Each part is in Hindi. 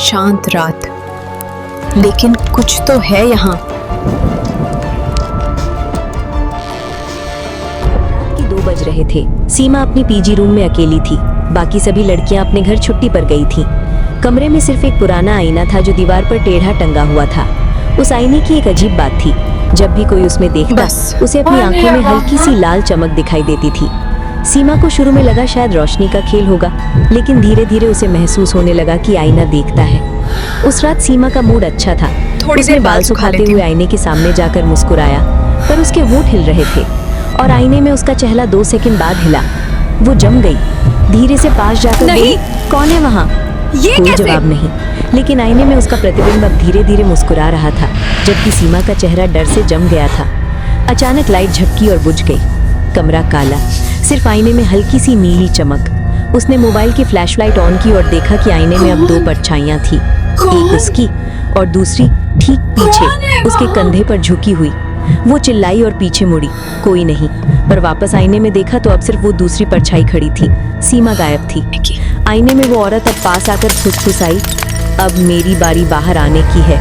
शांत रात, लेकिन कुछ तो है यहाँ। रात के 2 बज रहे थे। सीमा अपनी पीजी रूम में अकेली थी। बाकी सभी लड़कियां अपने घर छुट्टी पर गई थीं। कमरे में सिर्फ एक पुराना आईना था जो दीवार पर टेढ़ा टंगा हुआ था। उस आईने की एक अजीब बात थी, जब भी कोई उसमें देखता उसे अपनी आंखों में हल्की सी लाल चमक दिखाई देती थी। सीमा को शुरू में लगा शायद रोशनी का खेल होगा, लेकिन धीरे धीरे उसे महसूस होने लगा कि आईना देखता है। उस रात सीमा का मूड अच्छा था। उसने बाल सुखाते हुए आईने के सामने जाकर मुस्कुराया, पर उसके होंठ हिल रहे थे और आईने में उसका चेहरा 2 सेकंड बाद हिला। वो जम गई। धीरे से पास जाकर बोली, कौन है वहाँ? कोई जवाब नहीं, लेकिन आईने में उसका प्रतिबिंब अब धीरे धीरे मुस्कुरा रहा था, जबकि सीमा का चेहरा डर से जम गया था। अचानक लाइट झपकी और बुझ गई। कमरा काला, सिर्फ आईने में हल्की सी नीली चमक। उसने मोबाइल की फ्लैशलाइट ऑन की और देखा कि आईने में अब 2 परछाइयां थी, एक उसकी और दूसरी ठीक पीछे उसके कंधे पर झुकी हुई। वो चिल्लाई और पीछे मुड़ी, कोई नहीं। पर वापस आईने में देखा तो अब सिर्फ वो दूसरी परछाई खड़ी थी। सीमा गायब थी। आईने में वो औरत अब पास आकर फुसफुसाई, अब मेरी बारी बाहर आने की है।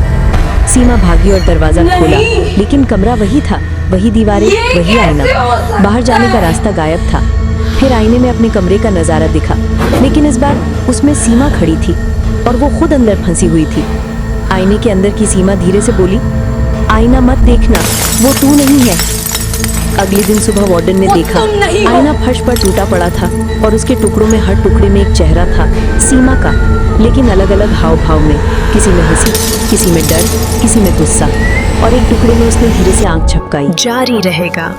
सीमा भागी और दरवाजा खोला, लेकिन कमरा वही था, वही दीवारें, वही आईना। बाहर जाने का रास्ता गायब था। फिर आईने में अपने कमरे का नजारा दिखा, लेकिन इस बार उसमें सीमा खड़ी थी और वो खुद अंदर फंसी हुई थी। आईने के अंदर की सीमा धीरे से बोली, आईना मत देखना, वो तू नहीं है। अगले दिन सुबह वार्डन ने देखा, आईना फर्श पर टूटा पड़ा था और उसके टुकड़ों में हर टुकड़े में एक चेहरा था, सीमा का, लेकिन अलग अलग हाव भाव में। किसी में हंसी, किसी में डर, किसी में गुस्सा, और एक टुकड़े में उसने धीरे से आंख झपकाई। जारी रहेगा।